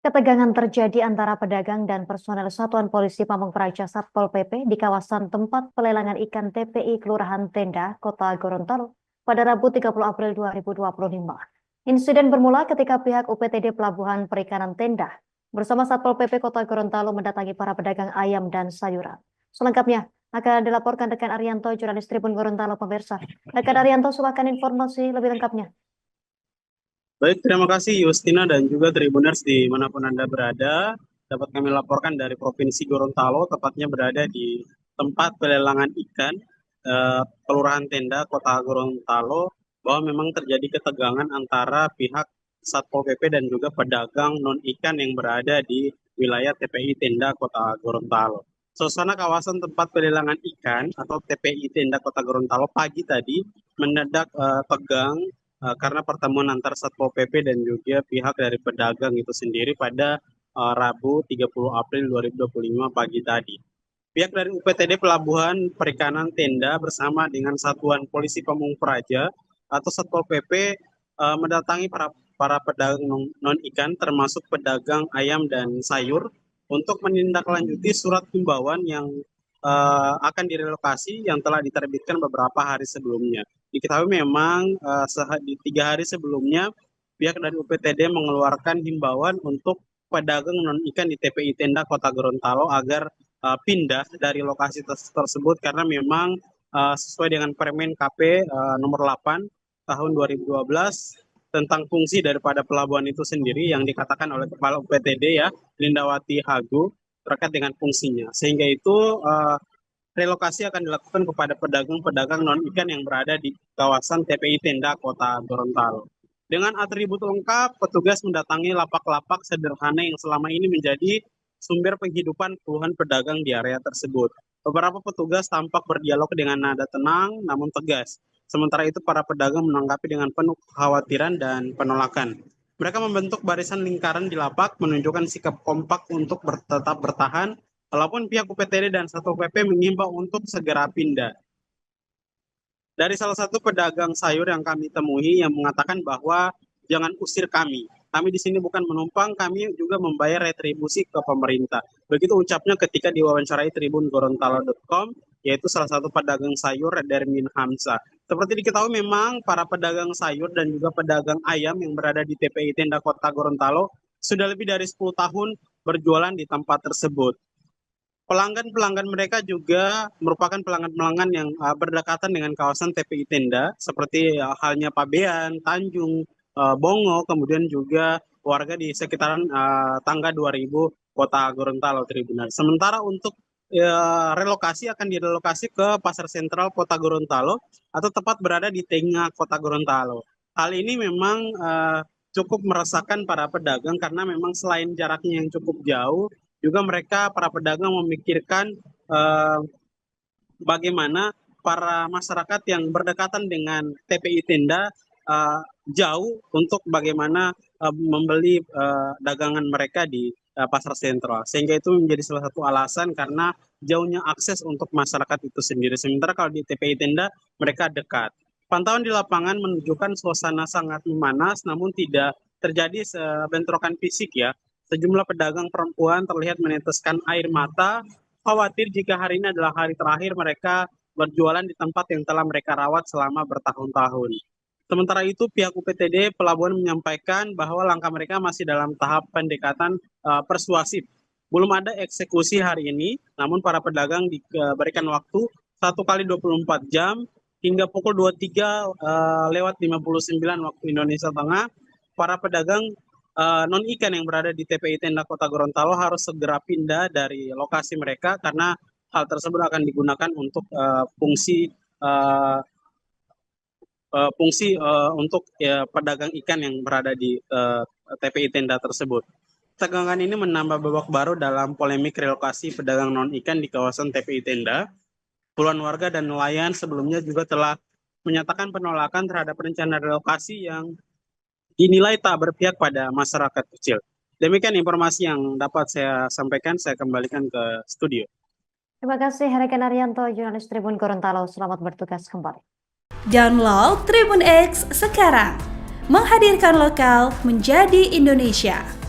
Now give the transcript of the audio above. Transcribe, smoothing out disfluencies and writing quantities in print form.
Ketegangan terjadi antara pedagang dan personel Satuan Polisi Pamung Praja Satpol PP di kawasan tempat pelelangan ikan TPI Kelurahan Tenda, Kota Gorontalo pada Rabu 30 April 2025. Insiden bermula ketika pihak UPTD Pelabuhan Perikanan Tenda bersama Satpol PP Kota Gorontalo mendatangi para pedagang ayam dan sayuran. Selengkapnya akan dilaporkan rekan Arianto, jurnalis Tribun Gorontalo pemirsa. Rekan Arianto, silakan informasi lebih lengkapnya. Baik, terima kasih Yustina dan juga Tribuners dimanapun Anda berada. Dapat kami laporkan dari Provinsi Gorontalo, tepatnya berada di tempat pelelangan ikan Kelurahan Tenda, Kota Gorontalo, bahwa memang terjadi ketegangan antara pihak Satpol PP dan juga pedagang non-ikan yang berada di wilayah TPI Tenda, Kota Gorontalo. Suasana kawasan tempat pelelangan ikan atau TPI Tenda Kota Gorontalo pagi tadi mendadak tegang karena pertemuan antar Satpol PP dan juga pihak dari pedagang itu sendiri pada Rabu 30 April 2025 pagi tadi. Pihak dari UPTD Pelabuhan Perikanan Tenda bersama dengan Satuan Polisi Pamung Praja atau Satpol PP mendatangi para pedagang non-ikan termasuk pedagang ayam dan sayur untuk menindaklanjuti surat himbauan yang akan direlokasi yang telah diterbitkan beberapa hari sebelumnya. Diketahui memang 3 hari sebelumnya pihak dari UPTD mengeluarkan himbauan untuk pedagang non-ikan di TPI Tenda Kota Gorontalo agar pindah dari lokasi tersebut karena memang sesuai dengan Permen KP nomor 8 tahun 2012 tentang fungsi daripada pelabuhan itu sendiri yang dikatakan oleh Kepala UPTD ya, Lindawati Hagu, terkait dengan fungsinya. Sehingga itu relokasi akan dilakukan kepada pedagang-pedagang non-ikan yang berada di kawasan TPI Tenda Kota Gorontalo. Dengan atribut lengkap, petugas mendatangi lapak-lapak sederhana yang selama ini menjadi sumber penghidupan puluhan pedagang di area tersebut. Beberapa petugas tampak berdialog dengan nada tenang namun tegas. Sementara itu para pedagang menanggapi dengan penuh kekhawatiran dan penolakan. Mereka membentuk barisan lingkaran di lapak menunjukkan sikap kompak untuk tetap bertahan walaupun pihak UPTD dan Satpol PP mengimbau untuk segera pindah. Dari salah satu pedagang sayur yang kami temui yang mengatakan bahwa jangan usir kami. Kami di sini bukan menumpang, kami juga membayar retribusi ke pemerintah. Begitu ucapnya ketika diwawancarai Tribun Gorontalo.com, yaitu salah satu pedagang sayur Darmin Hamzah. Seperti diketahui memang para pedagang sayur dan juga pedagang ayam yang berada di TPI Tenda Kota Gorontalo sudah lebih dari 10 tahun berjualan di tempat tersebut. Pelanggan-pelanggan mereka juga merupakan pelanggan-pelanggan yang berdekatan dengan kawasan TPI Tenda, seperti halnya Pabean, Tanjung, Bongo, kemudian juga warga di sekitaran Tangga 2000 Kota Gorontalo Tribunal. Sementara untuk relokasi akan direlokasi ke Pasar Sentral Kota Gorontalo atau tepat berada di tengah Kota Gorontalo. Hal ini memang cukup meresahkan para pedagang karena memang selain jaraknya yang cukup jauh, juga mereka para pedagang memikirkan bagaimana para masyarakat yang berdekatan dengan TPI Tenda jauh untuk bagaimana membeli dagangan mereka di pasar sentral. Sehingga itu menjadi salah satu alasan karena jauhnya akses untuk masyarakat itu sendiri. Sementara kalau di TPI Tenda mereka dekat. Pantauan di lapangan menunjukkan suasana sangat memanas namun tidak terjadi bentrokan fisik ya. Sejumlah pedagang perempuan terlihat meneteskan air mata, khawatir jika hari ini adalah hari terakhir mereka berjualan di tempat yang telah mereka rawat selama bertahun-tahun. Sementara itu, pihak UPTD Pelabuhan menyampaikan bahwa langkah mereka masih dalam tahap pendekatan persuasif. Belum ada eksekusi hari ini, namun para pedagang diberikan waktu 1 kali 24 jam hingga pukul 23 lewat 59 waktu Indonesia Tengah. Para pedagang non-ikan yang berada di TPI Tenda Kota Gorontalo harus segera pindah dari lokasi mereka karena hal tersebut akan digunakan untuk fungsi untuk pedagang ikan yang berada di TPI Tenda tersebut. Tegangan ini menambah babak baru dalam polemik relokasi pedagang non-ikan di kawasan TPI Tenda. Puluhan warga dan nelayan sebelumnya juga telah menyatakan penolakan terhadap rencana relokasi yang dinilai tak berpihak pada masyarakat kecil. Demikian informasi yang dapat saya sampaikan, saya kembalikan ke studio. Terima kasih rekan Arianto, jurnalis Tribun Gorontalo. Selamat bertugas kembali. Download Tribun X sekarang, menghadirkan lokal menjadi Indonesia.